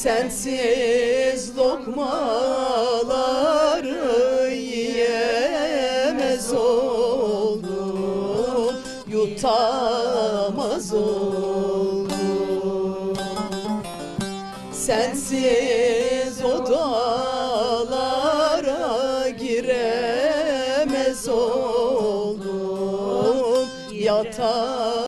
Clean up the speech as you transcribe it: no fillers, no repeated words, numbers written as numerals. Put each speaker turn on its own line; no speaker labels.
Sensiz lokmaları yiyemez oldum, yutamaz oldum. Sensiz odalara giremez oldum, yatar